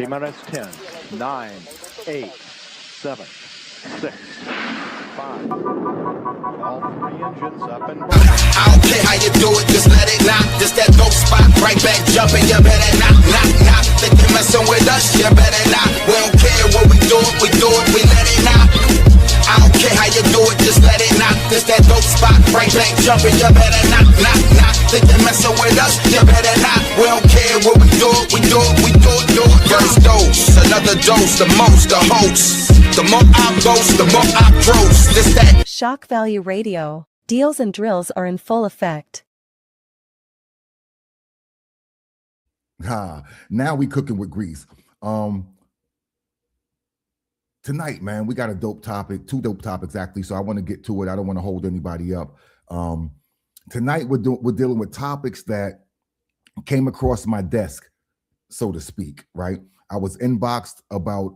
minutes, 10, 9, 8, 7, 6, 5. All 3 engines up and running. I don't care how you do it, just let it knock. Just that dope spot, right back jumping. You better knock, knock, knock. Think you're messing with us, you better not. We don't care what we do it, we let it knock. I don't care how you do it, just let it knock. Just that dope spot, right back jumping. You better knock, knock, knock. Think you're messing with us, you better not. We don't care what we do it, we do it. First dose, another dose, the most, the host. The more I boast, the more I gross. This that. Shakvalue Radio. Deals and drills are in full effect. Now we cooking with grease. Tonight, man, we got a dope topic, 2 dope topics actually. So I want to get to it. I don't want to hold anybody up. Tonight we're dealing with topics that came across my desk, so to speak. Right, I was inboxed about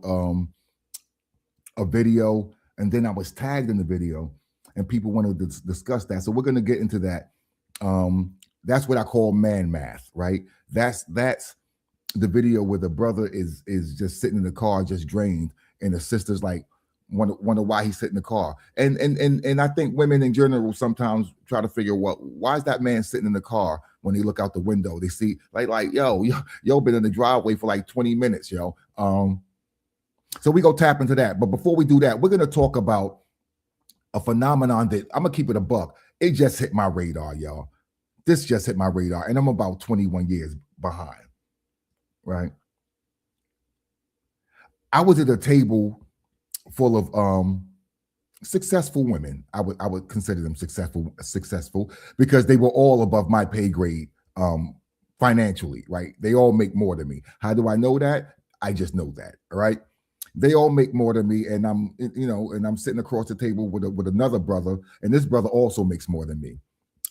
a video, and then I was tagged in the video, and people wanted to discuss that. So we're going to get into that. That's what I call man math, right? That's the video where the brother is just sitting in the car, just drained, and the sister's like wonder why he's sitting in the car. And I think women in general sometimes try to figure, well, why is that man sitting in the car? When they look out the window, they see like yo been in the driveway for like 20 minutes, yo. So we go tap into that. But before we do that, we're going to talk about a phenomenon that I'm going to keep it a buck. It just hit my radar, y'all. This just hit my radar, and I'm about 21 years behind, right? I was at a table full of successful women. I would consider them successful because they were all above my pay grade financially, right? They all make more than me. How do I know that? I just know that, all right? They all make more than me, and I'm sitting across the table with another brother, and this brother also makes more than me,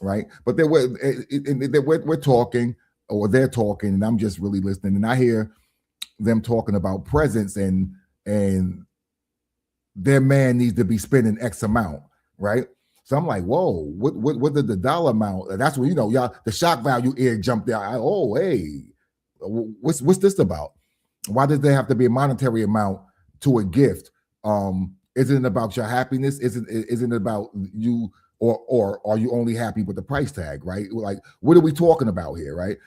right? But we're talking, or they're talking, and I'm just really listening, and I hear them talking about presents, and their man needs to be spending X amount, right? So I'm like, whoa, what did the dollar amount? That's when y'all, the shock value ear jumped out. Oh, hey, what's this about? Why does there have to be a monetary amount to a gift? Isn't it about your happiness? Isn't it about you, or are you only happy with the price tag, right? Like, what are we talking about here, right?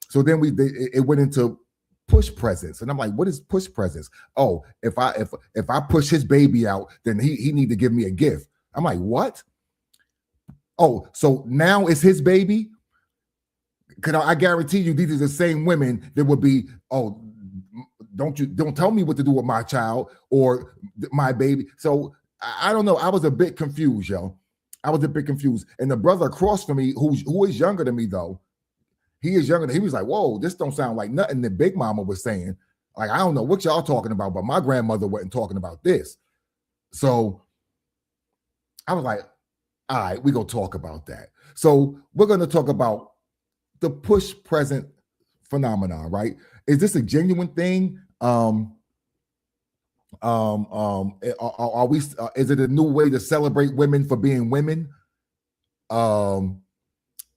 So then it went into push presents, and I'm like, what is push presents? Oh, if I push his baby out, then he need to give me a gift. I'm like, what? Oh, so now it's his baby? Because I guarantee you, these are the same women that would be, oh, don't tell me what to do with my child or my baby. So I don't know. I was a bit confused, yo. I was a bit confused. And the brother across from me, who is younger than me though, he was like, whoa, this don't sound like nothing that Big Mama was saying. Like, I don't know what y'all talking about, but my grandmother wasn't talking about this. So I was like, all right, we're going to talk about that. So we're going to talk about the push present phenomenon, right? Is this a genuine thing? Are we? Is it a new way to celebrate women for being women?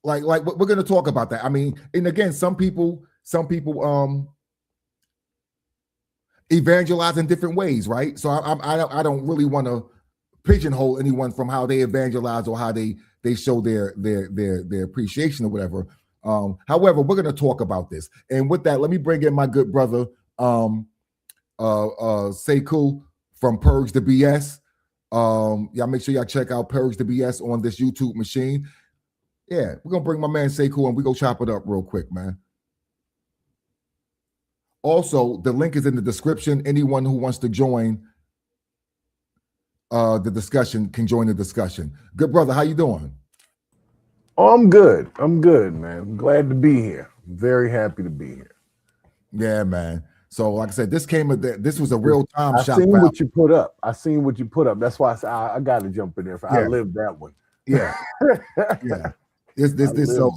Like we're going to talk about that. I mean, and again, some people evangelize in different ways, right? So I don't really want to pigeonhole anyone from how they evangelize or how they show their appreciation or whatever. However, we're going to talk about this. And with that, let me bring in my good brother, Sekou from Purge the BS. Y'all make sure y'all check out Purge the BS on this YouTube machine. Yeah, we're going to bring my man Sekou and we go chop it up real quick, man. Also, the link is in the description. Anyone who wants to join the discussion can join the discussion. Good brother, how you doing? Oh, I'm good. I'm good, man. I'm glad to be here. I'm very happy to be here. Yeah, man. So, like I said, this was a real time shot. I seen what you put up. That's why I said I got to jump in there. I lived that one. Yeah, yeah. This. So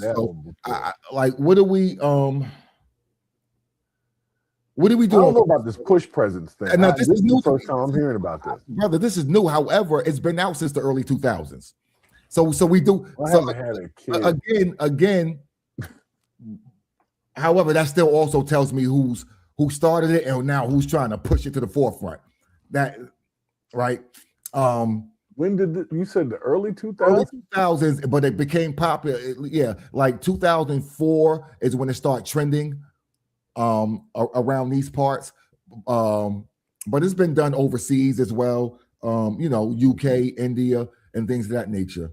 like, what are we doing? I don't know about this push presents thing. No, this is new. The first time I'm hearing about this, brother. This is new. However, it's been out since the early 2000s. So we do. I haven't had a kid. Again. However, that still also tells me who's who started it and now who's trying to push it to the forefront. That right. When did you said the early 2000s? Early 2000s, but it became popular. Yeah, like 2004 is when it started trending around these parts. But it's been done overseas as well. UK, India, and things of that nature.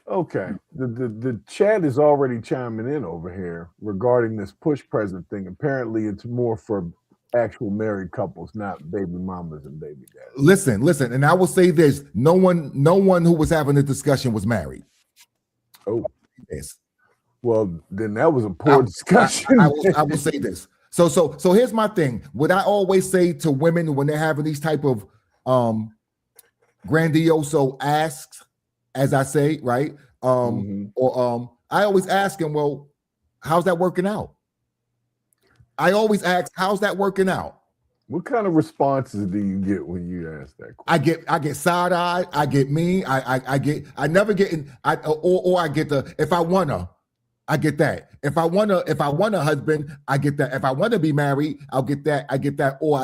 Okay. The chat is already chiming in over here regarding this push present thing. Apparently it's more for actual married couples, not baby mamas and baby daddies. Listen, and I will say this: no one who was having the discussion was married. Oh, yes. Well, then that was a poor discussion. I will say this. So here's my thing. What I always say to women when they're having these type of grandioso asks, as I say, right? Or I always ask them, well, how's that working out? I always ask, how's that working out? What kind of responses do you get when you ask that question? I get side eye. I get mean. I never get in. Or I get the if I wanna, I get that. If I want a husband, I get that. If I want to be married, I'll get that. I get that. Or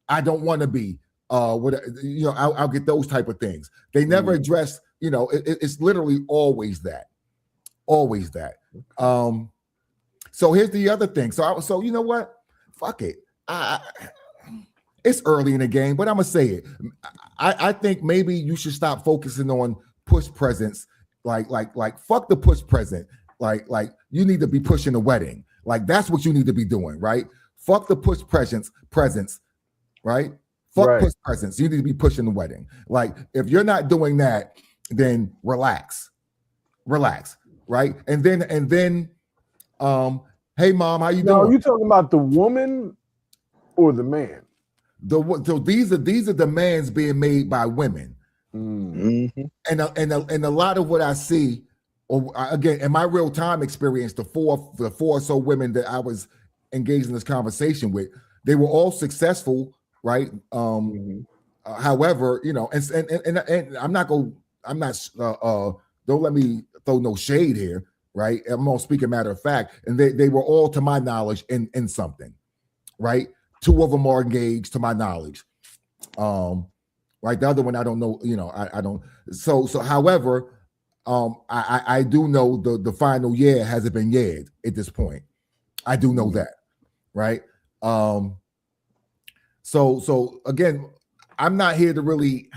I don't want to be. I'll get those type of things. They never address. It's literally always that. Always that. So here's the other thing. So you know what? Fuck it. It's early in the game, but I'm gonna say it. I think maybe you should stop focusing on push presents. Like fuck the push present. Like you need to be pushing the wedding. Like that's what you need to be doing, right? Fuck the push presents, right? Fuck push presents. You need to be pushing the wedding. Like if you're not doing that, then relax, right? And then hey mom, how you doing? Are you talking about the woman or the man? So these are demands being made by women, and a lot of what I see, or again in my real time experience, the four or so women that I was engaged in this conversation with, they were all successful, right? However, and I'm not don't let me throw no shade here, right? I'm gonna speak a matter of fact, and they were all, to my knowledge, in something, right? 2 of them are engaged, to my knowledge. Right. The other one, I don't know. I don't. So. However, I do know the final year hasn't been yet at this point. I do know that, right? So again, I'm not here to really.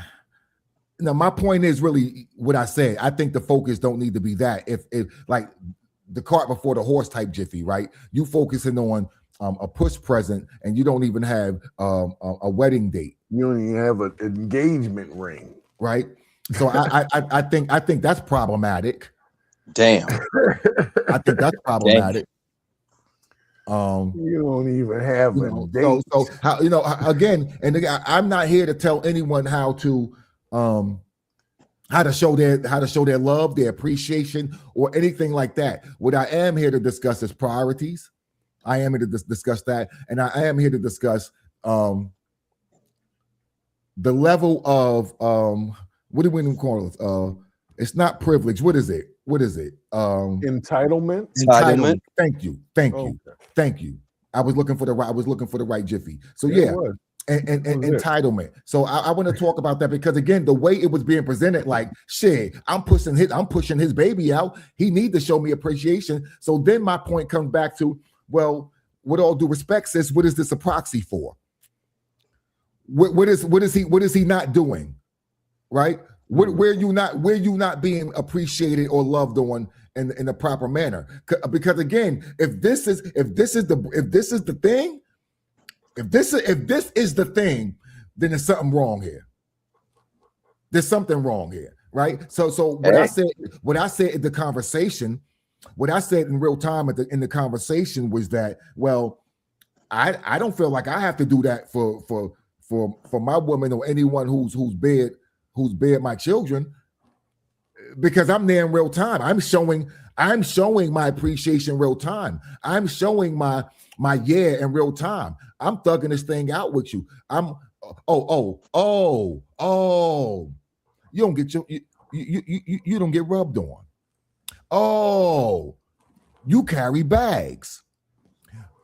My point is really what I said. I think the focus don't need to be that. If like the cart before the horse type jiffy, right? You focusing on a push present, and you don't even have a wedding date. You don't even have an engagement ring, right? So I think that's problematic. Damn, I think that's problematic. You don't even have a date. So how again? And again, I'm not here to tell anyone how to show their love, their appreciation, or anything like that. What I am here to discuss is priorities. I am here to discuss that, and I am here to discuss the level of what do we even call it? It's not privilege. What is it? Entitlement. Thank you. I was looking for the right jiffy. So yeah. And entitlement. So I want to talk about that because again, the way it was being presented, like shit, I'm pushing his baby out. He needs to show me appreciation. So then my point comes back to, well, with all due respect, sis, what is this a proxy for? What is he not doing? Right? Where you not being appreciated or loved on in the proper manner? Because again, if this is the thing, then there's something wrong here. There's something wrong here, right? So what I said in the conversation, what I said in real time in the conversation was that, well, I don't feel like I have to do that for my woman or anyone who's bared my children, because I'm there in real time. I'm showing my appreciation in real time. I'm showing my yeah in real time. I'm thugging this thing out with you. I'm you don't get rubbed on. Oh, You carry bags.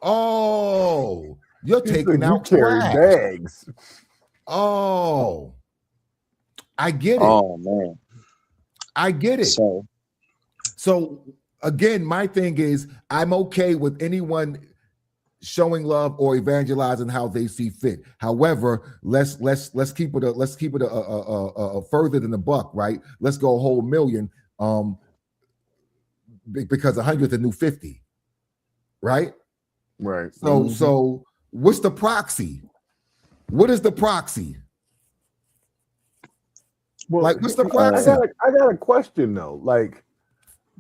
Oh, you're He taking said you out carry trash. bags. Oh, I get it. Oh man. I get it. So Again, my thing is I'm okay with anyone showing love or evangelizing how they see fit. However, let's keep it further than a buck, right? Let's go a whole million, because 100 the new 50, right? Right. So what's the proxy? What is the proxy? Well, Like, what's the proxy? I got a question though. Like,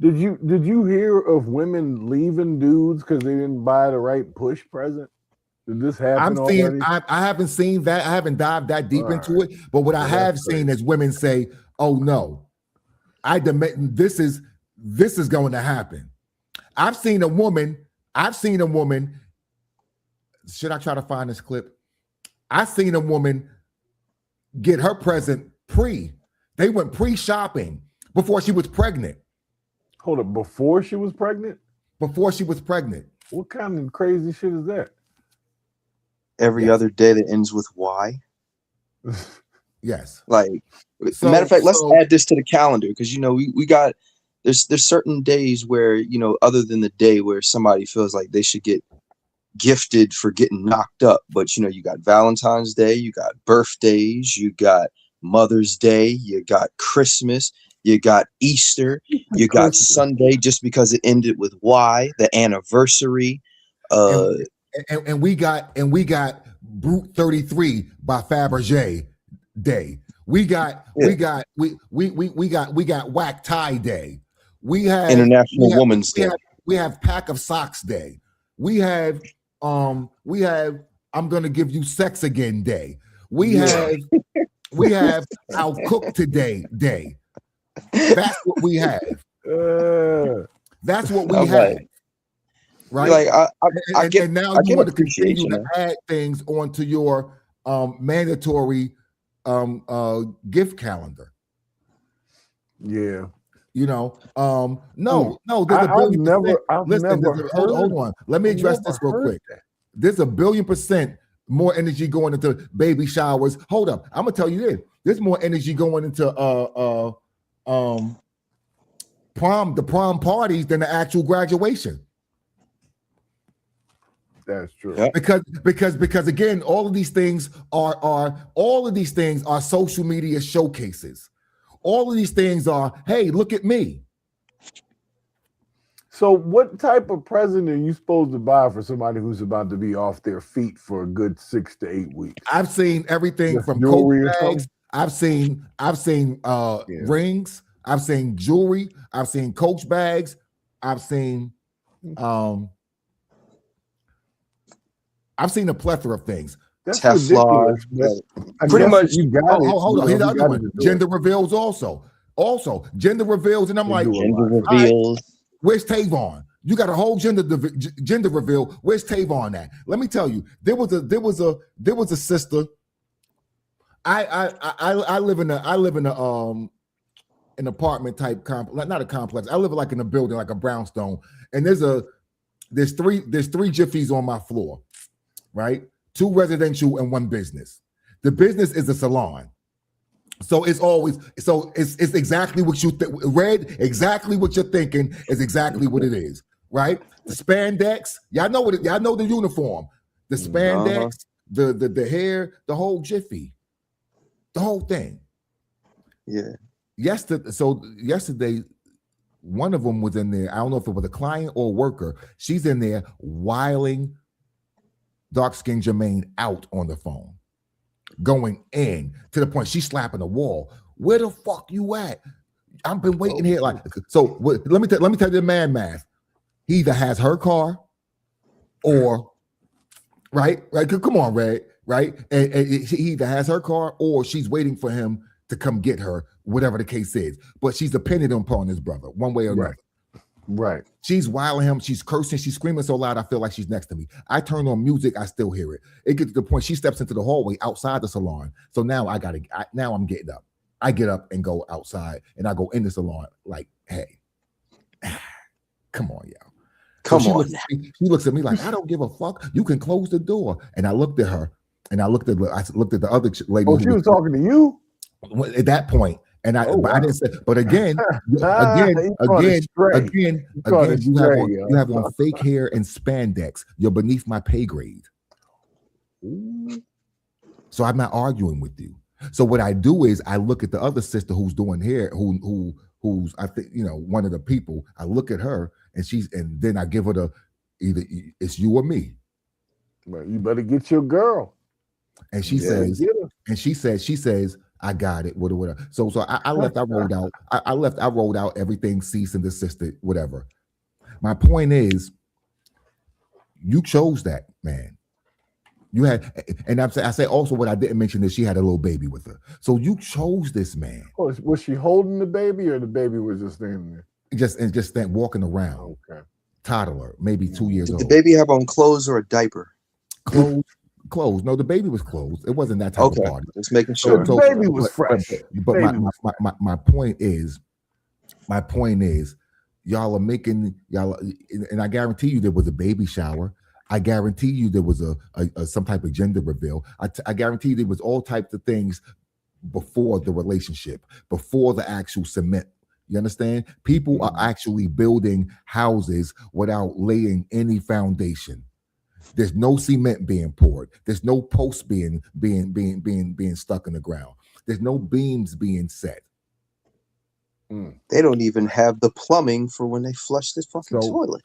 did you hear of women leaving dudes because they didn't buy the right push present? Did this happen already? I haven't seen that. I haven't dived that deep into it. But what I have seen is women say, "Oh no, I demand this is going to happen." I've seen a woman. Should I try to find this clip? I've seen a woman get her present pre. They went pre-shopping before she was pregnant. Hold up, before she was pregnant? Before she was pregnant. What kind of crazy shit is that? every other day that ends with Y. Yes. Like, matter of fact, let's add this to the calendar because we got there's certain days where other than the day where somebody feels like they should get gifted for getting knocked up, but you got Valentine's Day, you got birthdays, you got Mother's Day, you got Christmas, you got Easter, you got Sunday just because it ended with Y, the anniversary. And we got Brute 33 by Fabergé Day. We got Whack Tie Day. We have International Women's Day. We have Pack of Socks Day. We have I'm gonna give you sex again day. We have I'll cook today day. That's what we have. That's what we have. Right. Like I get, and now I you get want to continue to appreciation. add things onto your mandatory gift calendar. Yeah. No. I've never hold on. Let me address this real quick. There's 1,000,000,000% more energy going into baby showers. Hold up. I'm gonna tell you this. There's more energy going into the prom parties than the actual graduation. That's true. Yep. Because again, all of these things are social media showcases. All of these things are, hey, look at me. So what type of present are you supposed to buy for somebody who's about to be off their feet for a good 6 to 8 weeks? I've seen everything from jewelry coat bags. I've seen rings. I've seen jewelry. I've seen Coach bags. I've seen a plethora of things. That's Teflon. ridiculous. Pretty much. You got it. Hold on. Here's the other one. Do Gender reveals also gender reveals, and I'm like, Gender reveals. Right, where's Tavon? You got a whole gender reveal. Where's Tavon at? Let me tell you, there was a sister. I live in an apartment type complex, not a complex. I live like in a building, like a brownstone, and there's three Jiffies on my floor, right? 2 residential and 1 business. The business is a salon. So it's exactly what you read, exactly what you're thinking is exactly what it is, right? The spandex, y'all know the uniform, the spandex, the hair, the whole Jiffy, the whole thing. Yeah. Yesterday, one of them was in there. I don't know if it was a client or a worker. She's in there wiling dark-skinned Jermaine out on the phone, going in to the point she's slapping the wall. Where the fuck you at? I've been waiting here. Let me tell you the man math. He either has her car, or right. Come on, Red. Right, and he either has her car or she's waiting for him to come get her, whatever the case is. But she's dependent upon his brother, one way or another. Right. She's wiling him. She's cursing. She's screaming so loud, I feel like she's next to me. I turn on music. I still hear it. It gets to the point she steps into the hallway outside the salon. So now now I'm getting up. I get up and go outside, and I go in the salon like, hey, come on, yo. Come she on. she looks at me like, I don't give a fuck. You can close the door. And I looked at her, and I looked at the other lady. Oh, she was talking to you at that point. And I, Oh, but I wow. didn't say. But again, You caught it straight. you have on fake hair and spandex. You're beneath my pay grade. Ooh. So I'm not arguing with you. So what I do is I look at the other sister who's doing hair, who's I think one of the people. I look at her, and then I give her either it's you or me. Well, you better get your girl. And she says, I got it. Whatever. So I left. I rolled out. I left. I rolled out everything. Cease and desisted. Whatever. My point is, you chose that man. You had, and I say also what I didn't mention is she had a little baby with her. So you chose this man. Oh, was she holding the baby, or the baby was just standing there? Just walking around. Okay. Toddler, maybe 2 years old. Did the baby have on clothes or a diaper? Clothes. No, the baby was clothes. It wasn't that type of party. Just making sure. The baby was fresh. But my point is, y'all are making and I guarantee you there was a baby shower. I guarantee you there was a some type of gender reveal. I guarantee there was all types of things before the relationship, before the actual cement. You understand? People are actually building houses without laying any foundation. There's no cement being poured. There's no posts being stuck in the ground. There's no beams being set. They don't even have the plumbing for when they flush this fucking toilet.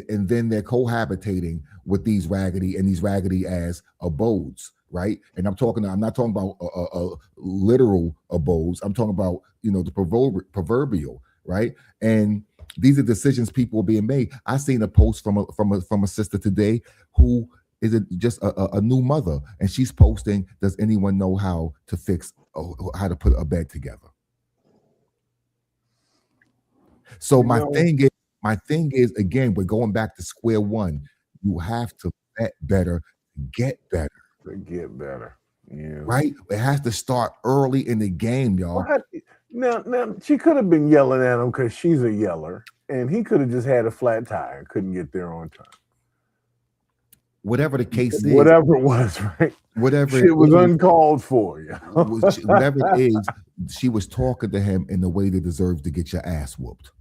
And then they're cohabitating with these raggedy ass abodes, right? And I'm not talking about literal abodes. I'm talking about the proverbial, right? And these are decisions people are being made. I seen a post from a sister today who is just a new mother, and she's posting, does anyone know how to put a bed together? So my thing is, again, we're going back to square one. You have to bet better, get better. Yeah. Right? It has to start early in the game, y'all. Now she could have been yelling at him because she's a yeller, and he could have just had a flat tire, couldn't get there on time. Whatever the case is, whatever it was, right? Whatever it was uncalled for, whatever it is, she was talking to him in the way that deserves to get your ass whooped.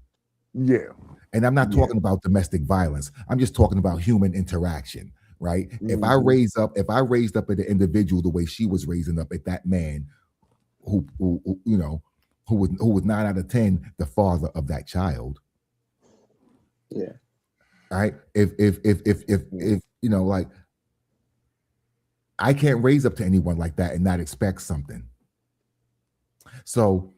Yeah. And I'm not talking about domestic violence. I'm just talking about human interaction, right? Mm-hmm. If I raised up at the individual the way she was raising up at that man who was 9 out of 10 the father of that child. Yeah. Right? If like, I can't raise up to anyone like that and not expect something. So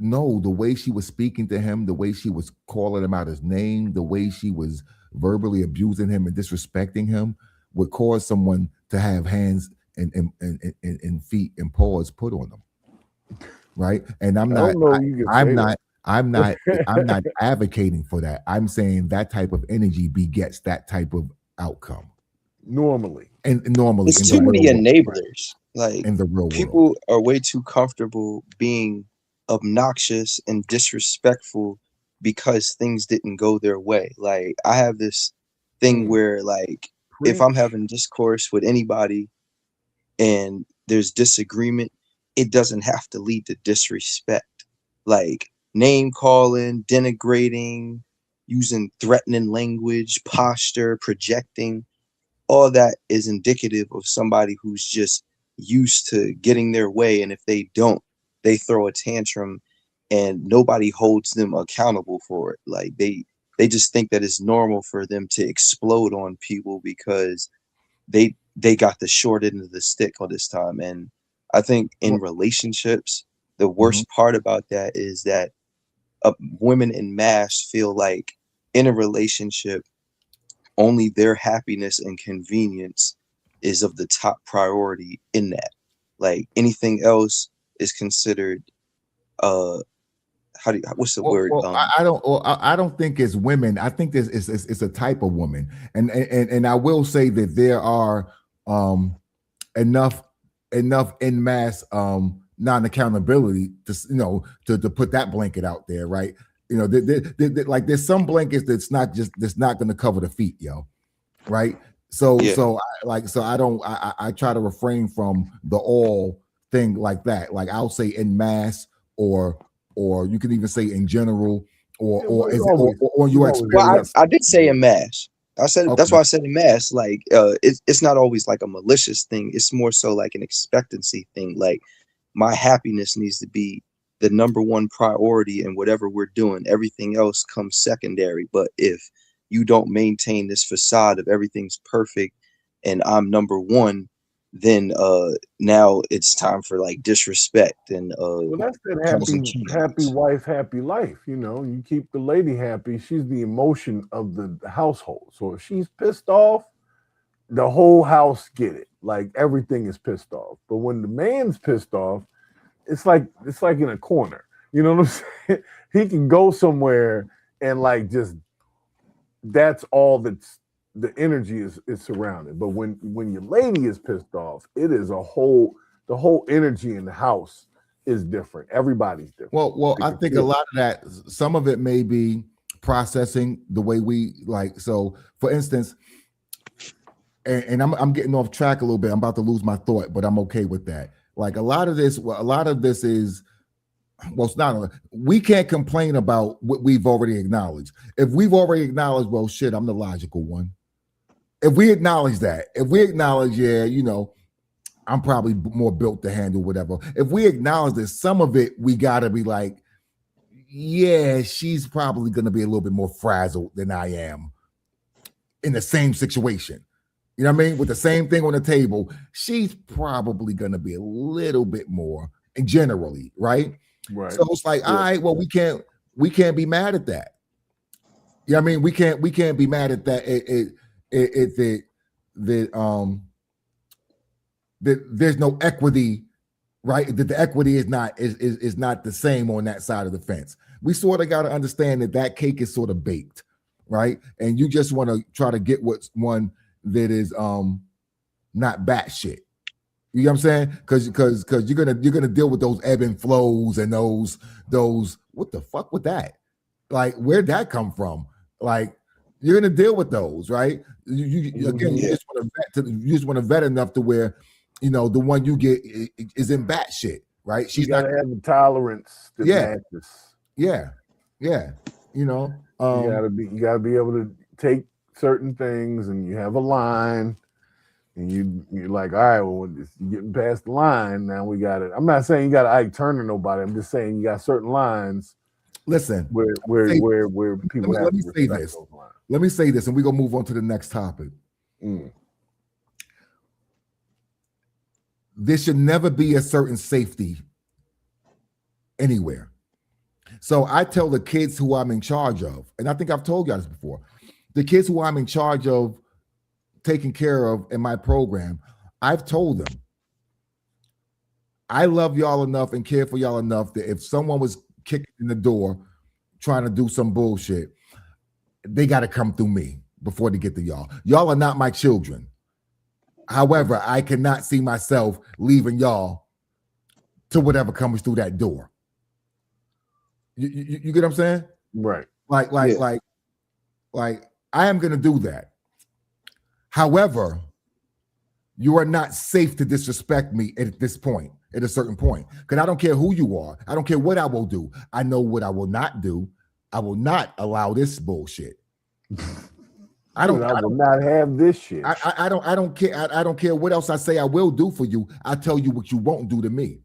no, the way she was speaking to him, the way she was calling him out his name, the way she was verbally abusing him and disrespecting him would cause someone to have hands and feet and paws put on them. Right? And I'm not advocating for that. I'm saying that type of energy begets that type of outcome. Normally. There's too many enablers. Like, in the real people world, are way too comfortable being obnoxious and disrespectful because things didn't go their way. Like, I have this thing where, like, if I'm having discourse with anybody and there's disagreement, it doesn't have to lead to disrespect. Like, name calling, denigrating, using threatening language, posture, projecting, all that is indicative of somebody who's just used to getting their way. And if they don't, they throw a tantrum and nobody holds them accountable for it. Like, they just think that it's normal for them to explode on people because they got the short end of the stick all this time. And I think in relationships, the worst part about that is that women en masse feel like in a relationship, only their happipiness and convenience is of the top priority in that. Like, anything else is considered what's the word? I don't think it's women. I think it's a type of woman, and I will say that there are enough en masse non-accountability to put that blanket out there, right? You know, like there's some blankets that's not going to cover the feet, yo. Right. So I try to refrain from the all thing like that. Like I'll say en masse, or you can even say in general, or your experience. Well, I did say en masse. I said Okay. That's why I said en masse. Like it's not always like a malicious thing. It's more so like an expectancy thing. Like my happiness needs to be the number one priority in whatever we're doing. Everything else comes secondary. But if you don't maintain this facade of everything's perfect and I'm number one, then now it's time for like disrespect and well, that's that happy wife, happy life. You know, you keep the lady happy. She's the emotion of the household. So if she's pissed off, the whole house get it. Like everything is pissed off. But when the man's pissed off, it's like in a corner. You know what I'm saying? He can go somewhere and like just that's all that's the energy is surrounded. But when your lady is pissed off, it is the whole energy in the house is different. Everybody's different. Well, I think a lot of that, some of it may be processing the way we like. So, for instance, and I'm getting off track a little bit. I'm about to lose my thought, but I'm okay with that. Like a lot of this is, well, it's not. We can't complain about what we've already acknowledged. If we've already acknowledged, well, shit, I'm the logical one. If we acknowledge that, yeah, you know, I'm probably more built to handle whatever. If we acknowledge that some of it, we gotta be like, yeah, she's probably gonna be a little bit more frazzled than I am in the same situation. You know what I mean? With the same thing on the table, she's probably gonna be a little bit more, and generally, right? Right. So it's like, all right, well, we can't be mad at that. You know what I mean? We can't be mad at that. That there's no equity, right? That the equity is not the same on that side of the fence. We sort of got to understand that cake is sort of baked, right? And you just want to try to get what's one that is not batshit. You know what I'm saying? Because you're gonna deal with those ebb and flows and those what the fuck with that? Like, where'd that come from? Like, you're gonna deal with those, right? You just want to vet enough to where, you know, the one you get is in batshit, right? She's gotta have the tolerance to matches. Yeah. You know, you gotta be able to take certain things, and you have a line. And you're like, all right, well, it's getting past the line. Now we got it. I'm not saying you got to Ike Turner nobody. I'm just saying you got certain lines. Listen, where people have to respect those lines. Let me say this, and we're gonna move on to the next topic. There should never be a certain safety anywhere. So I tell the kids who I'm in charge of, and I think I've told you this before, the kids who I'm in charge of taking care of in my program, I've told them, I love y'all enough and care for y'all enough that if someone was kicking in the door trying to do some bullshit, they got to come through me before they get to y'all. Y'all are not my children. However, I cannot see myself leaving y'all to whatever comes through that door. You get what I'm saying? Right. Like I am going to do that. However, you are not safe to disrespect me at this point, at a certain point, because I don't care who you are. I don't care what I will do. I know what I will not do. I will not allow this bullshit. I will not have this shit. I don't care. I don't care what else I say I will do for you. I tell you what you won't do to me.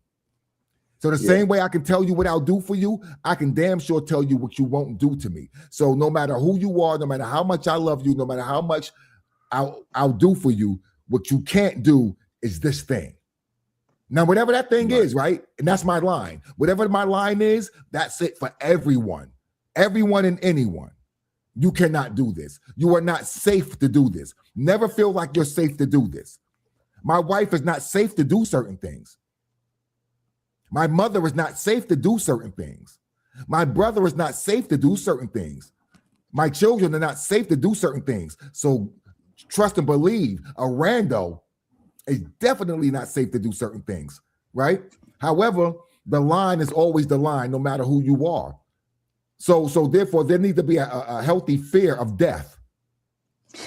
So the same way I can tell you what I'll do for you, I can damn sure tell you what you won't do to me. So no matter who you are, no matter how much I love you, no matter how much I'll do for you, what you can't do is this thing. Now, whatever that thing is, right? And that's my line. Whatever my line is, that's it for everyone. Everyone and anyone. You cannot do this. You are not safe to do this. Never feel like you're safe to do this. My wife is not safe to do certain things. My mother is not safe to do certain things. My brother is not safe to do certain things. My children are not safe to do certain things. So trust and believe, a rando is definitely not safe to do certain things, right? However, the line is always the line, no matter who you are. So therefore, there needs to be a healthy fear of death.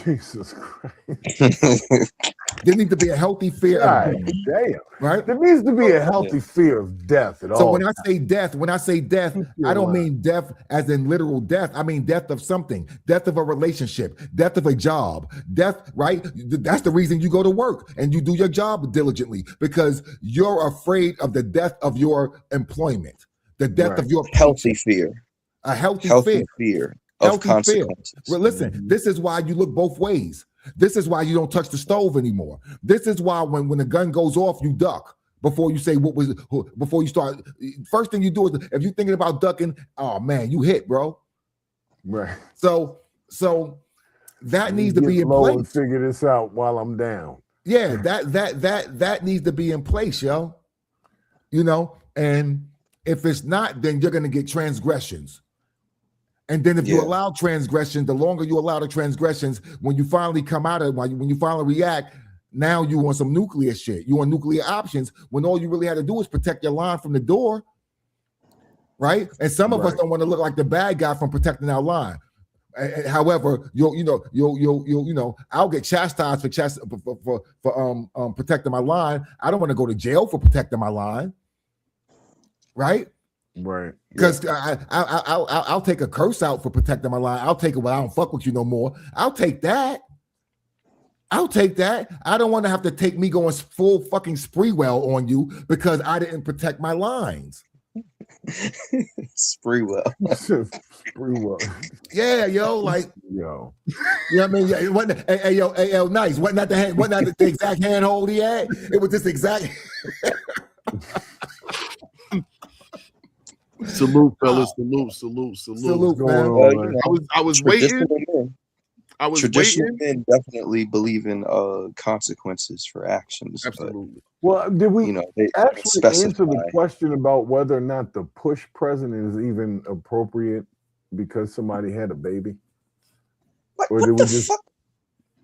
Jesus Christ. There needs to be a healthy fear of death. Damn. Right? There needs to be a healthy fear of death at all. So when I say death, I don't mean death as in literal death. I mean death of something, death of a relationship, death of a job, death, right? That's the reason you go to work and you do your job diligently, because you're afraid of the death of your employment, the death of your healthy fear. A healthy fear of consequences. Well, listen, this is why you look both ways. This is why you don't touch the stove anymore. This is why when the gun goes off, you duck before you say before you start. First thing you do is, if you're thinking about ducking, oh man, you hit, bro. Right. So that needs to be in place. And figure this out while I'm down. Yeah, that needs to be in place, yo. You know, and if it's not, then you're gonna get transgressions. And then if you allow transgression, the longer you allow the transgressions, when you finally come out of it, when you finally react, now you want some nuclear shit. You want nuclear options when all you really had to do is protect your line from the door, right? And some of us don't want to look like the bad guy from protecting our line. However, I'll get chastised for protecting my line. I don't want to go to jail for protecting my line, right? Right. Because I'll take a curse out for protecting my line. I'll take it when I don't fuck with you no more. I'll take that. I don't want to have to take me going full fucking Spreewell on you because I didn't protect my lines. Spreewell. Yeah, yo, like yo. You know what I mean? Yeah, it wasn't, hey, nice. Wasn't that the exact handhold he had? It was just exact. Salute, fellas. Salute, man. I was waiting. Traditional men definitely believe in consequences for actions. Absolutely. Well, did we actually answer the specify. question about whether or not the push present is even appropriate because somebody had a baby? What the fuck?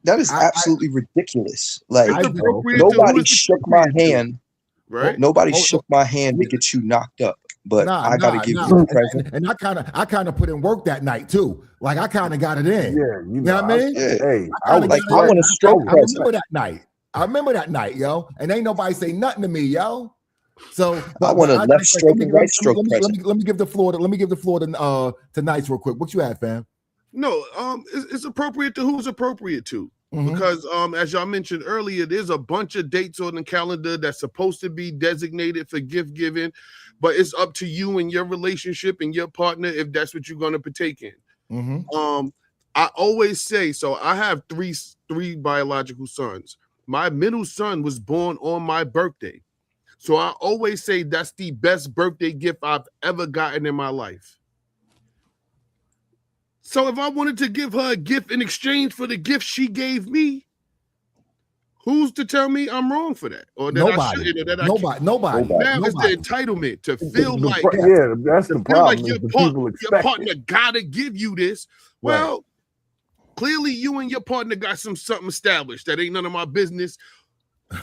That is absolutely ridiculous. Like, It's appropriate nobody to shook my hand. Right? Nobody shook my hand to get you knocked up. But I gotta give you a present. And I kind of put in work that night too. Like I kind of got it in. Yeah, you know what I mean? Hey, I want a stroke present. I remember that night, yo. And ain't nobody say nothing to me, yo. So I want a left stroke and right stroke present. Let me give the floor to Nice real quick. What you had, fam? No, it's appropriate to who's appropriate to. Mm-hmm. Because as y'all mentioned earlier, there's a bunch of dates on the calendar that's supposed to be designated for gift giving, but it's up to you and your relationship and your partner if that's what you're going to partake in. Mm-hmm. I always say, so I have three biological sons. My middle son was born on my birthday. So I always say that's the best birthday gift I've ever gotten in my life. So if I wanted to give her a gift in exchange for the gift she gave me, who's to tell me I'm wrong for that? Or that nobody. Now it's the entitlement to feel like that's the problem. Your partner gotta give you this. Well, clearly you and your partner got something established that ain't none of my business.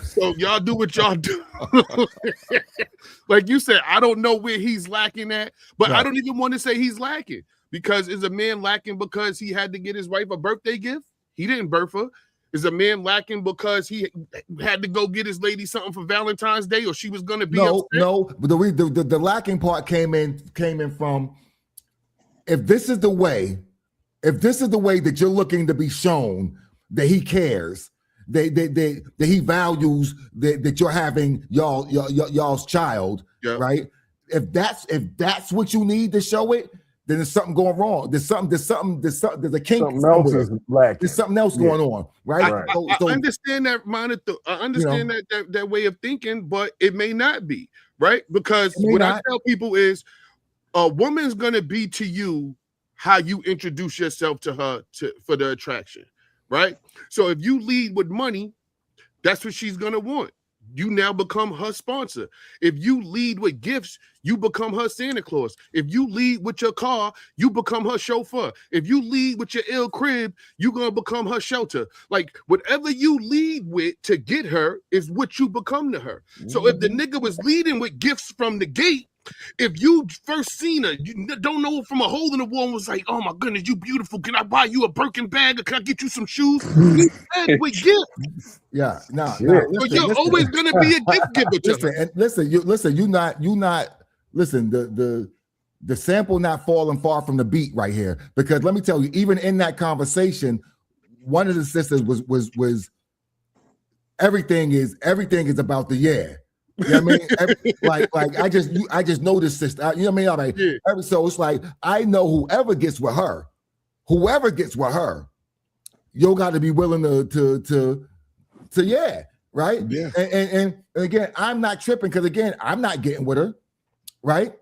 So y'all do what y'all do. Like you said, I don't know where he's lacking at, but I don't even want to say he's lacking. Because is a man lacking because he had to get his wife a birthday gift? He didn't birth her. Is a man lacking because he had to go get his lady something for Valentine's Day, or she was going to be upset? No. But the lacking part came in from, if this is the way that you're looking to be shown that he cares, that he values that you're having y'all's child, right? If that's what you need to show it, then there's something going wrong. There's a kink. Something else is lacking. There's something else going on, right? I understand that, I understand that way of thinking, but it may not be, right? Because what I tell people is, a woman's gonna be to you how you introduce yourself to her for the attraction, right? So if you lead with money, that's what she's gonna want. You now become her sponsor. If you lead with gifts, you become her Santa Claus. If you lead with your car, you become her chauffeur. If you lead with your ill crib, you're going to become her shelter. Like, whatever you lead with to get her is what you become to her. So if the nigga was leading with gifts from the gate, If you first seen her, you don't know from a hole in the wall and was like, oh my goodness, you beautiful. Can I buy you a Birkin bag or can I get you some shoes? We said with gifts. Yeah, no. So you're always gonna be a gift giver. Listen, you not. Listen, the sample not falling far from the beat right here. Because let me tell you, even in that conversation, one of the sisters was everything is about the yeah. You know what I mean? like I just know this sister. You know what I mean? Like, so it's like I know whoever gets with her, you got to be willing to yeah, right? Yeah. And again, I'm not tripping because again, I'm not getting with her, right?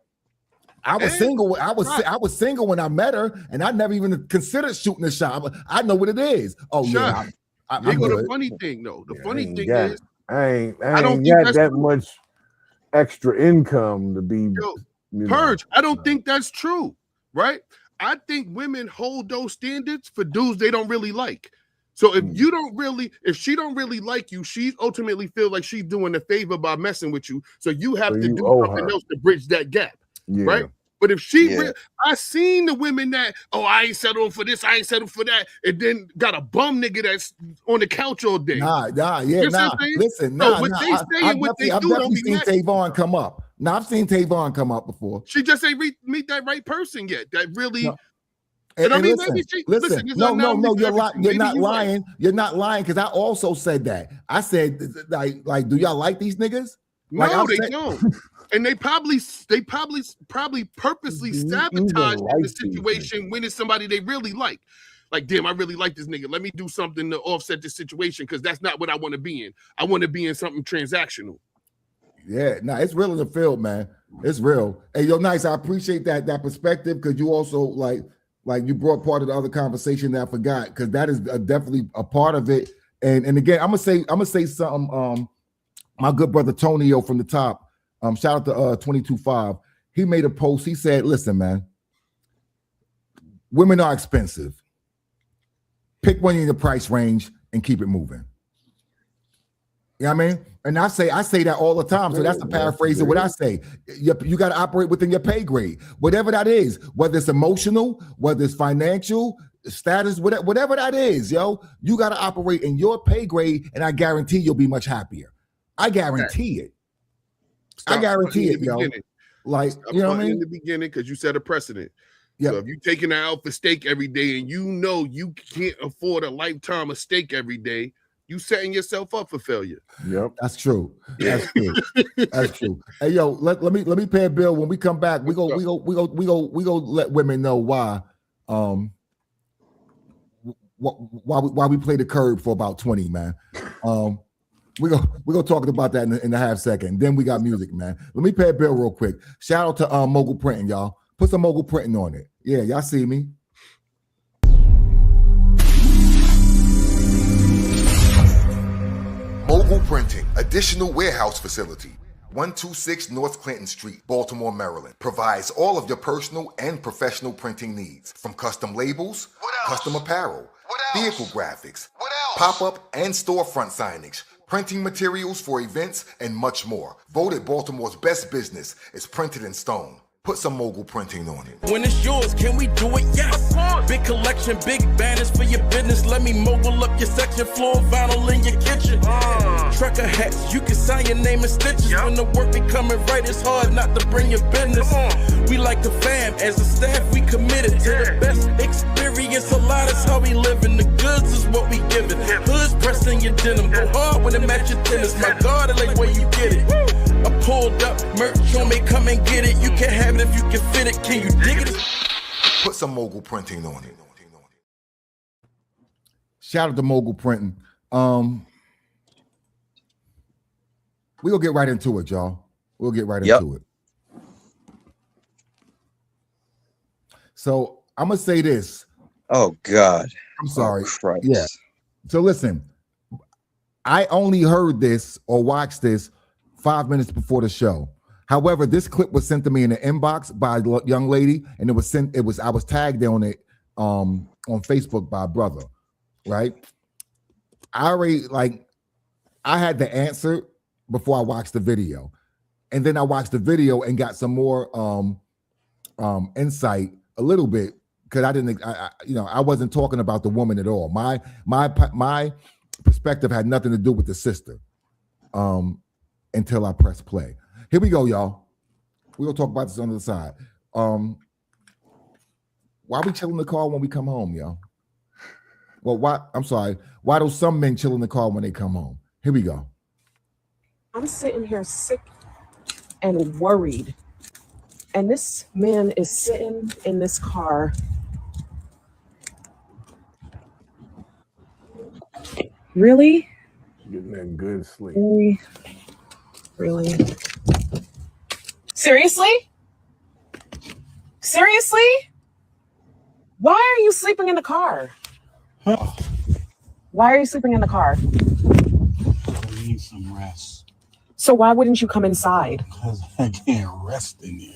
I was single. I was single when I met her, and I never even considered shooting a shot. I know what it is. Oh yeah. The funny thing though, is I don't got that much extra income to be Purge. I don't think that's true, right? I think women hold those standards for dudes they don't really like. So if she don't really like you, she ultimately feels like she's doing a favor by messing with you. So you have to do something else to bridge that gap, right? But if I seen the women that, I ain't settled for this, I ain't settled for that, and then got a bum nigga that's on the couch all day. Listen, what they say and what they do don't be matching. I've seen Tavon come up. Now I've seen Tavon come up before. She just ain't meet that right person yet. That really. No. And I mean, you're not lying. You're not lying because I also said that. I said, like, do y'all like these niggas? No, they don't. And they probably purposely sabotage the situation when it's somebody they really like. Like, damn, I really like this nigga. Let me do something to offset this situation because that's not what I want to be in. I want to be in something transactional. Yeah, it's real in the field, man. It's real. Hey, yo, nice. I appreciate that perspective because you also like you brought part of the other conversation that I forgot because that is definitely a part of it. And again, I'm gonna say something. My good brother Tonio from the top. Shout out to 22.5. He made a post. He said, listen, man, women are expensive. Pick one in the price range and keep it moving. You know what I mean? And I say that all the time. So that's the paraphrase of what I say. You got to operate within your pay grade, whatever that is, whether it's emotional, whether it's financial, status, whatever that is, yo, you got to operate in your pay grade. And I guarantee you'll be much happier. I guarantee it. I guarantee it, yo. Like, you know what I mean? In the beginning, because you set a precedent. Yeah. So if you're taking her out for steak every day and you know you can't afford a lifetime of steak every day, you setting yourself up for failure. Yep. That's true. That's true. That's true. Hey, yo, let me pay a bill. When we come back, we go let women know why we play the curb for about 20, man. We're gonna talk about that in a half second. Then we got music, man. Let me pay a bill real quick. Shout out to Mogul Printing, y'all. Put some Mogul Printing on it. Yeah, y'all see me. Mogul Printing, additional warehouse facility. 126 North Clinton Street, Baltimore, Maryland. Provides all of your personal and professional printing needs. From custom labels, custom apparel, vehicle graphics, pop-up and storefront signage, printing materials for events, and much more. Voted Baltimore's best business is printed in stone. Put some Mogul Printing on it. When it's yours, can we do it? Yes. Big collection, big banners for your business. Let me mogul up your section, floor vinyl in your kitchen. Trucker hats, you can sign your name in stitches. When the work be coming right, it's hard not to bring your business. We like the fam, as a staff, we committed to the best experience. A lot is how we living. The goods is what we giving. Hoods pressing your denim, go hard when it match your tennis. My God, I like where you get it. I pulled up, merch on me, come and get it. You can have it if you can fit it. Can you dig it? Put some Mogul Printing on it. Shout out to Mogul Printing. We'll get right into it, y'all. We'll get right into it. So I'm gonna say this. Oh God. I'm sorry. Oh, yeah. So listen, I only heard this or watched this 5 minutes before the show. However, this clip was sent to me in the inbox by a young lady, and I was tagged on it on Facebook by a brother, right? I had the answer before I watched the video. And then I watched the video and got some more insight a little bit, because I wasn't talking about the woman at all. My perspective had nothing to do with the sister until I pressed play. Here we go, y'all. We're gonna talk about this on the side. Why we chill in the car when we come home, y'all? Well, why do some men chill in the car when they come home? Here we go. I'm sitting here sick and worried. And this man is sitting in this car. Really? Getting that good sleep. Really? Seriously? Seriously? Why are you sleeping in the car? Huh? Why are you sleeping in the car? I need some rest. So why wouldn't you come inside? Because I can't rest in there.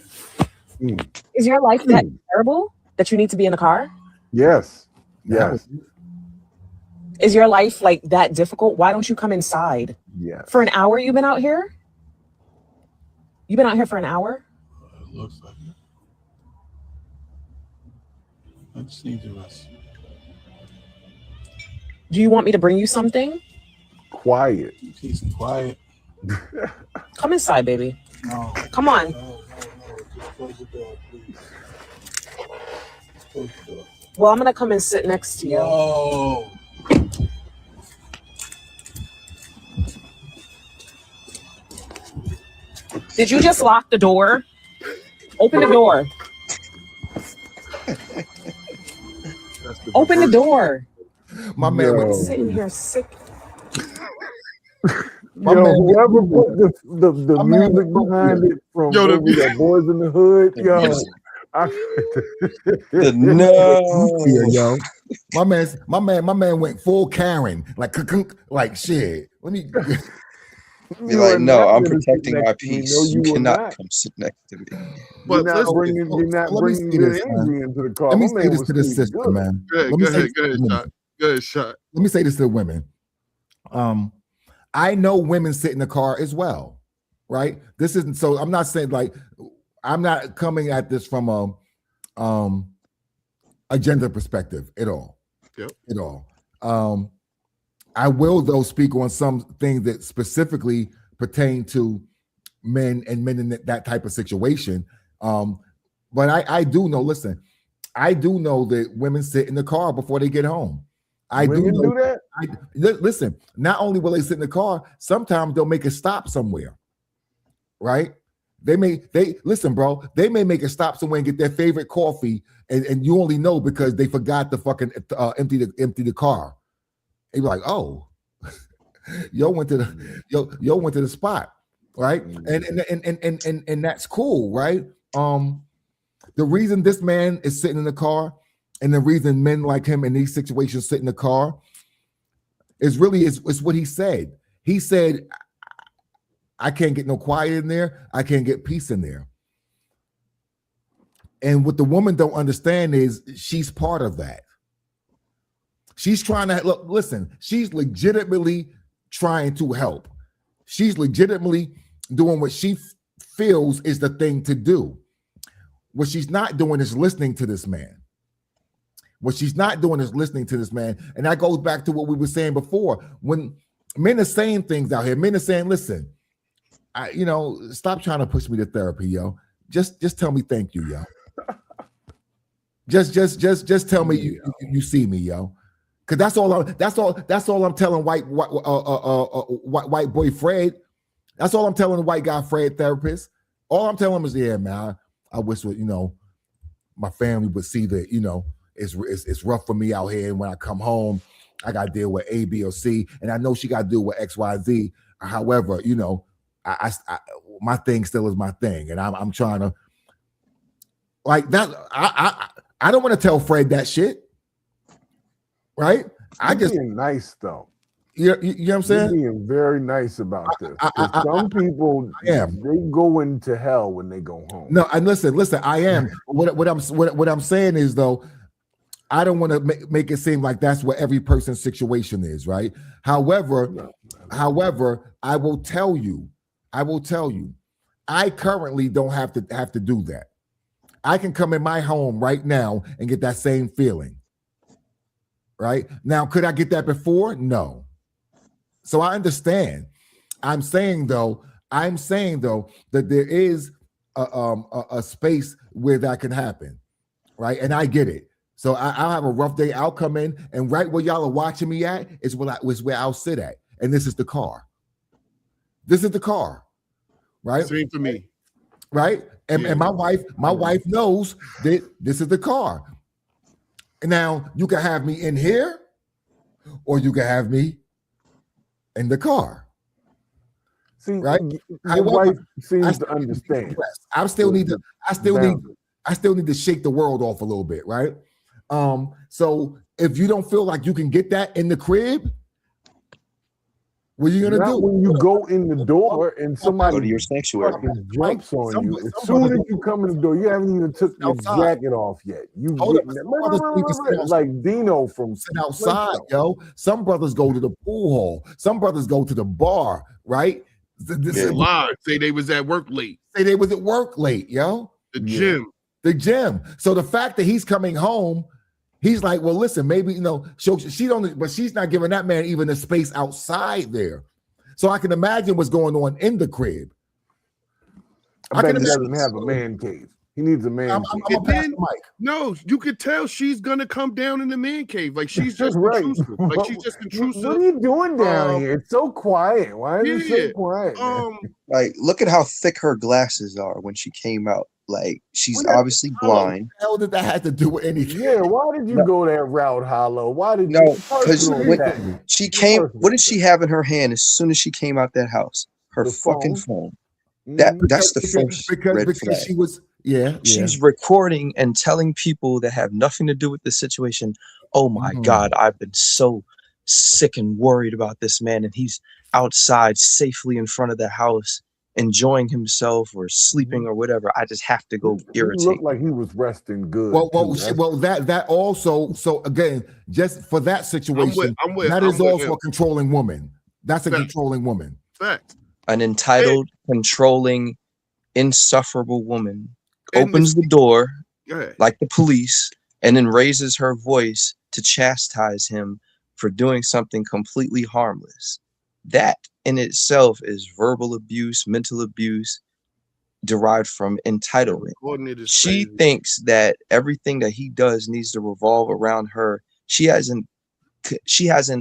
Is your life that terrible that you need to be in the car? Yes. Yes. Is your life like that difficult? Why don't you come inside? Yes. For an hour you've been out here? You've been out here for an hour? It looks like it. I just need to rest. Do you want me to bring you something? Quiet. Peace and quiet. Come inside, baby. No. Come on. No. Just close the door, please. Close the door. Well, I'm going to come and sit next to you. No. Did you just lock the door? Open the door. Open the door. My man was sitting here sick. Whoever put the music behind it from the Boys in the Hood, yo. My man went full Karen, like shit. Let me be like, no, I'm protecting my peace. No, you cannot come sit next to me. But you're not bringing the energy into the car. Let me say this to the sister, man. Go ahead, Shot. Let me say this to the women. I know women sit in the car as well, right? This isn't so. I'm not saying like I'm not coming at this from a gender perspective at all. Yep. At all. I will though speak on some things that specifically pertain to men and men in that type of situation. But I do know. Listen, I do know that women sit in the car before they get home. Women do that. Listen, not only will they sit in the car, sometimes they'll make a stop somewhere, right? They listen, bro. They may make a stop somewhere and get their favorite coffee, and you only know because they forgot to fucking empty the car. And you're like, oh, yo went to the spot, right? And that's cool, right? The reason this man is sitting in the car, and the reason men like him in these situations sit in the car is what he said. He said, I can't get no quiet in there. I can't get peace in there. And what the woman don't understand is she's part of that. She's trying to listen, she's legitimately trying to help. She's legitimately doing what she feels is the thing to do. What she's not doing is listening to this man. What she's not doing is listening to this man. And that goes back to what we were saying before. When men are saying things out here, men are saying, listen, stop trying to push me to therapy, yo. Just tell me thank you, yo. Just tell me you see me, yo. Cause that's all I'm telling white boy Fred. That's all I'm telling the white guy Fred therapist. All I'm telling him is, yeah, man, I wish my family would see that, it's rough for me out here, and when I come home, I got to deal with A, B, or C, and I know she got to deal with X, Y, Z. However, I my thing still is my thing, and I'm trying to like that. I don't want to tell Fred that shit, right? I just being nice though. You know what I'm saying? You're being very nice about this. Some people they go into hell when they go home. No, and listen. I am. What I'm saying is though, I don't want to make it seem like that's what every person's situation is, right? However, I will tell you, I currently don't have to do that. I can come in my home right now and get that same feeling. Right now, could I get that before? No. So I understand. I'm saying though that there is a space where that can happen, right? And I get it. So I'll have a rough day. I'll come in, and right where y'all are watching me at is where I'll sit at. And this is the car. This is the car, right? Same for me, right? And my wife knows that this is the car. Now you can have me in here, or you can have me in the car. See, right? Your wife seems to understand. I still need to shake the world off a little bit, right? So if you don't feel like you can get that in the crib, what are you gonna do? When you go in the door and somebody go to your sanctuary jumps on you, as soon as you come in the door, you haven't even took your jacket off yet. You like Dino from sit outside, yo. Some brothers go to the pool hall. Some brothers go to the bar, right? Say they was at work late. Say they was at work late, yo. The gym. So the fact that he's coming home, he's like, well, listen, maybe but she's not giving that man even a space outside there. So I can imagine what's going on in the crib. I bet he doesn't have a man cave. He needs a man cave. No, you could tell she's gonna come down in the man cave. Like she's just right. intrusive. Like she's just intrusive. What are you doing down here? It's so quiet. Why is it so quiet? Like, look at how thick her glasses are when she came out. Like, she's obviously blind. What the hell did that have to do with anything? Yeah, why did you go that route, Hollow? Why did you? Because when she came, what did she have in her hand as soon as she came out that house? Her fucking phone. That's the first red flag. She was she's recording and telling people that have nothing to do with the situation, oh my God, I've been so sick and worried about this man, and he's outside safely in front of the house enjoying himself or sleeping or whatever. I just have to go irritate. He looked like he was resting good. Well, that also. So again, just for that situation, that is also a controlling woman. That's a controlling woman. Fact. An entitled, controlling, insufferable woman opens the door like the police and then raises her voice to chastise him for doing something completely harmless. That in itself is verbal abuse, mental abuse derived from entitlement. She thinks that everything that he does needs to revolve around her. She hasn't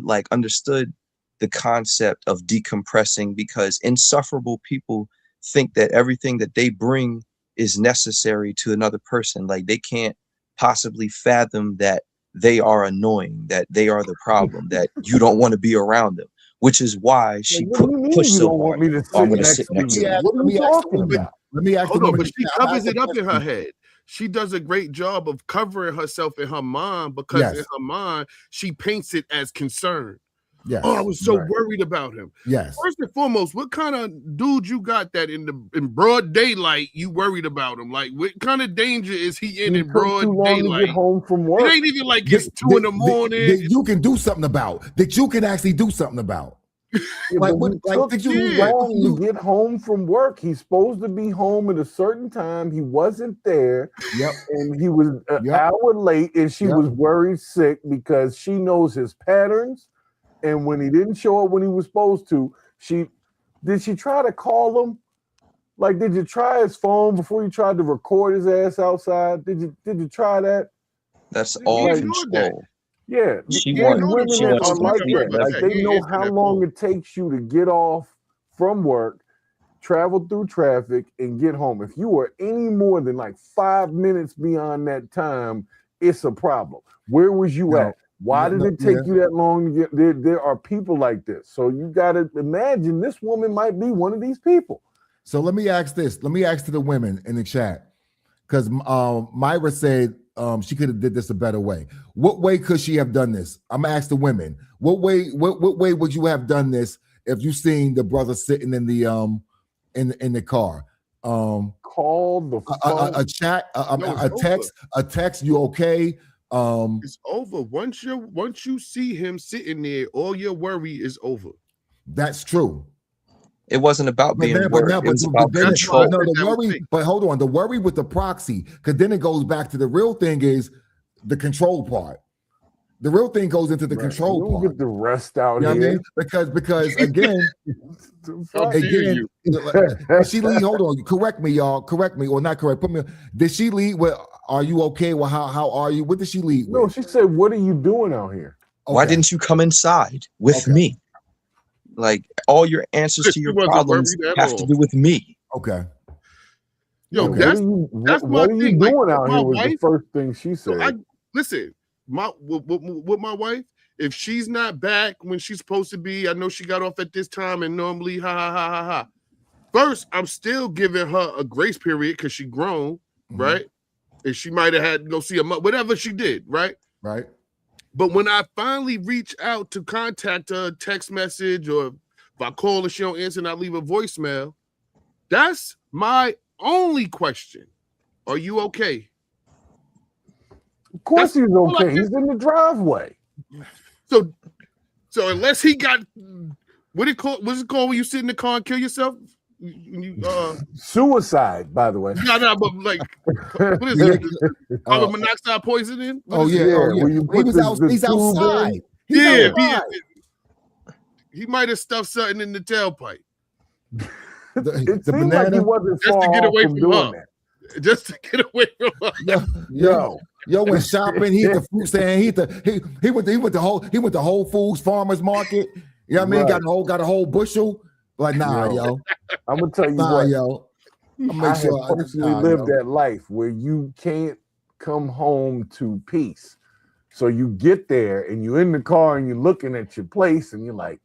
like understood the concept of decompressing, because insufferable people think that everything that they bring is necessary to another person. Like, they can't possibly fathom that they are annoying, that they are the problem, that you don't want to be around them, which is why she pushed so hard. I'm going to sit next to you. Let me ask you. But she covers it up in her head. She does a great job of covering herself in her mind, because in her mind, she paints it as concern. Yes. Oh, I was so worried about him. Yes. First and foremost, what kind of dude you got that in broad daylight you worried about him? Like, what kind of danger is he in broad daylight? To get home from work. It ain't even like it's 2 in the morning. That you can do something about. That you can actually do something about. Did you get home from work? He's supposed to be home at a certain time. He wasn't there. Yep. And he was an hour late, and she was worried sick because she knows his patterns. And when he didn't show up when he was supposed to, did she try to call him? Like, did you try his phone before you tried to record his ass outside? Did you try that? That's all control. Yeah, women that are like that. Like, they know how long it takes you to get off from work, travel through traffic, and get home. If you are any more than like 5 minutes beyond that time, it's a problem. Where was you at? Why did it take you that long to get there? There are people like this. So you got to imagine this woman might be one of these people. So let me ask this. Let me ask to the women in the chat, because Myra said she could have did this a better way. What way could she have done this? I'm gonna ask the women. What way would you have done this if you seen the brother sitting in the in the car? Call the phone. A chat, a text. You okay? It's over. Once you see him sitting there, all your worry is over. That's true. It wasn't about being it was about control. No, the worry, but hold on, the worry with the proxy, because then it goes back to the real thing is the control part. The real thing goes into the control part. Get the rest out here. I mean? Because again, did she lead? Hold on, correct me, y'all. Correct me or not correct. Put me. Did she lead with? Are you okay? Well, how are you? What did she lead with? No, she said, "What are you doing out here? Why didn't you come inside with me? Like all your answers to your problems have to do with me." Okay. Yo, that's what are you doing out here? Was the first thing she said. Listen, with my wife, if she's not back when she's supposed to be, I know she got off at this time and normally ha. First, I'm still giving her a grace period because she grown, right? And she might have had to go see a mother, whatever she did, right? Right. But when I finally reach out to contact her, text message, or if I call her, she don't answer and I leave a voicemail, that's my only question. Are you okay? Of course he's okay. He's in the driveway. So unless he got what's it called when you sit in the car and kill yourself? Suicide, by the way. No, but like what is it? Carbon monoxide poisoning? He's outside. He might have stuffed something in the tailpipe. It seemed like he wasn't just far to get away from from doing her. Just to get away from her. Yo, went shopping. He hit the food stand. He went to Whole Foods Farmers Market. You know what I mean? Got a whole bushel. Like yo. I'm gonna tell you what, yo. I have personally lived that life where you can't come home to peace. So you get there and you're in the car and you're looking at your place and you're like,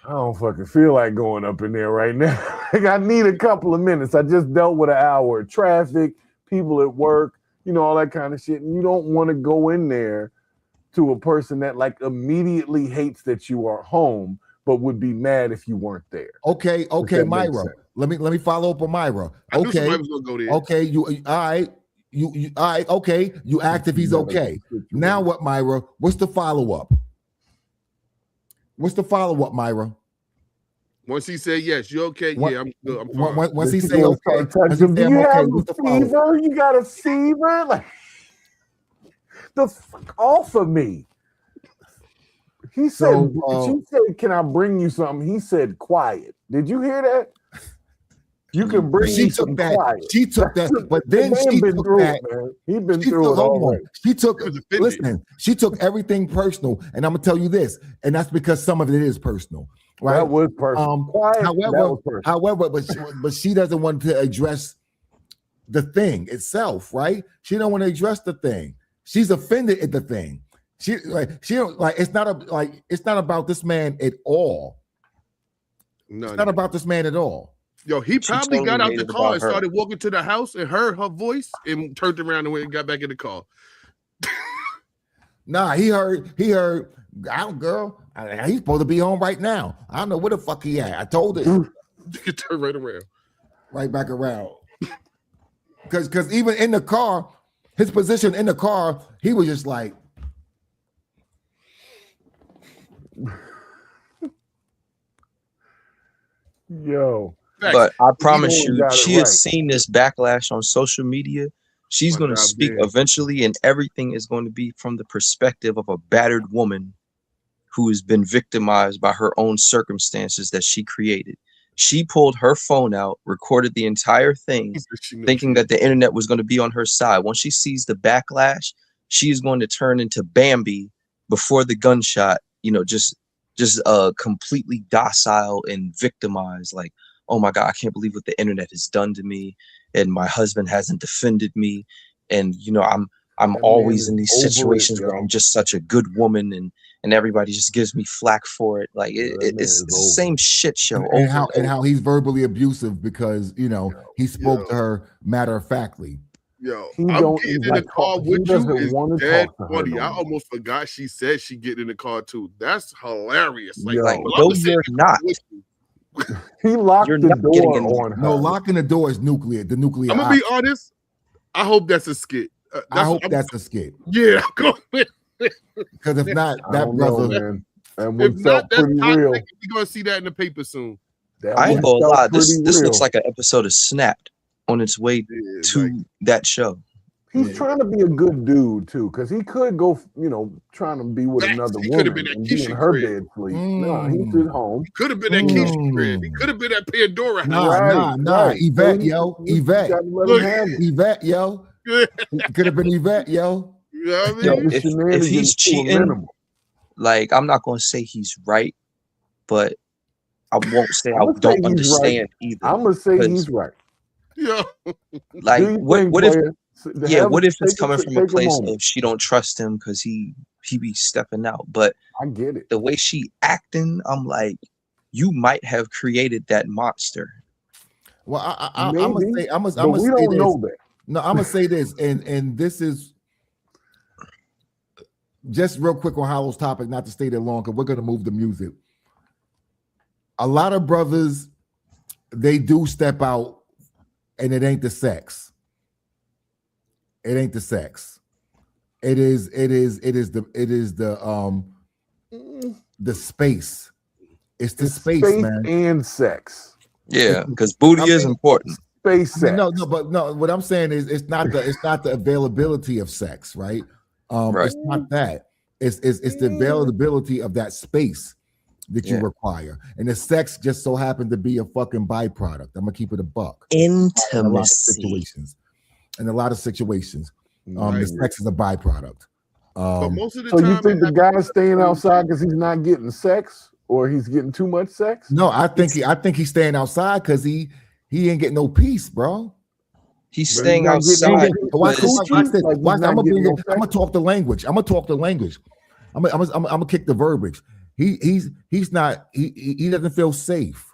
I don't fucking feel like going up in there right now. Like, I need a couple of minutes. I just dealt with an hour of traffic, people at work, all that kind of shit. And you don't want to go in there to a person that like immediately hates that you are home, but would be mad if you weren't there. Okay, Myra. Let me follow up on Myra. Okay, you all right. You all right, okay. You asked if he's okay. Now what, Myra? What's the follow-up? Myra? Once he said yes, you okay? Yeah, I'm good. I'm fine. Once he say okay, do you have a fever? You got a fever? Like the fuck off of me. He said, she said, "Can I bring you something?" He said, "Quiet." Did you hear that? You can bring me some quiet. She took that, but then she took that. He's been through it already. She took everything personal, and I'm gonna tell you this, and that's because some of it is personal. Right? That was personal. However, but she doesn't want to address the thing itself, right? She don't want to address the thing. She's offended at the thing. She don't like. It's not about this man at all. No, it's not about this man at all. Yo, he probably got out the car and started walking to the house and heard her voice and turned around and went and got back in the car. Nah, he heard, out girl, he's supposed to be home right now. I don't know where the fuck he at. I told him. You turn right around. Right back around. Because even in the car, his position in the car, he was just like, yo. But I promise you, she has seen this backlash on social media. She's going to speak eventually, and everything is going to be from the perspective of a battered woman who has been victimized by her own circumstances that she created. She pulled her phone out, recorded the entire thing, thinking that the internet was going to be on her side. Once she sees the backlash, she is going to turn into Bambi before the gunshot, just completely docile and victimized, like, oh my God, I can't believe what the internet has done to me. And my husband hasn't defended me. And, I'm always in these situations where I'm just such a good woman and everybody just gives me flack for it. Like it's the same shit show. And how he's verbally abusive because, he spoke to her matter-of-factly. Yo, I'm getting in the car with you is dead funny. I almost forgot she said she get in the car too. That's hilarious. Like no, you're not. He locked the door on her. No, locking the door is nuclear. The nuclear. I'm gonna be honest. I hope that's a skit. I hope that's a skit. Yeah, I'm going with it. Because if not, that brother. Man. And if not, that's toxic. You're gonna see that in the paper soon. I ain't gonna lie. This real. looks like an episode of Snapped on its way to that show. He's trying to be a good dude too, because he could go, trying to be with another woman and be in her bed sleep. No, he's at home. He could have been at Keisha's crib. He could have been at Pandora House. Nah. Yvette, yo. Yvette, yo. Could have been Yvette, yo. You know what I mean? If he's cheating, like, I'm not gonna say he's right, but I won't say I don't understand either. I'm gonna say he's right. Yeah. Like, what if it's coming from a place of she don't trust him because he be stepping out? But I get it. The way she acting, I'm like, you might have created that monster. Well, I'm gonna say this. No, I'm gonna say this, and this is just real quick on Hollow's topic, not to stay there long, because we're gonna move the music. A lot of brothers, they do step out, and it ain't the sex. It ain't the sex. It is the space. It's the space, man. And sex. Yeah, because booty is important. Space sex. No. What I'm saying is, it's not the availability of sex, right? It's not that. It's the availability of that space that you require, and the sex just so happened to be a fucking byproduct. I'm gonna keep it a buck. Intimacy. In a lot of situations, the sex is a byproduct. But most of the so time, you think the guy's staying outside because he's not getting sex, or he's getting too much sex? No, I think he's staying outside because he ain't getting no peace, bro. He's staying outside. I'm gonna talk the language. I'm gonna kick the verbiage. He doesn't feel safe.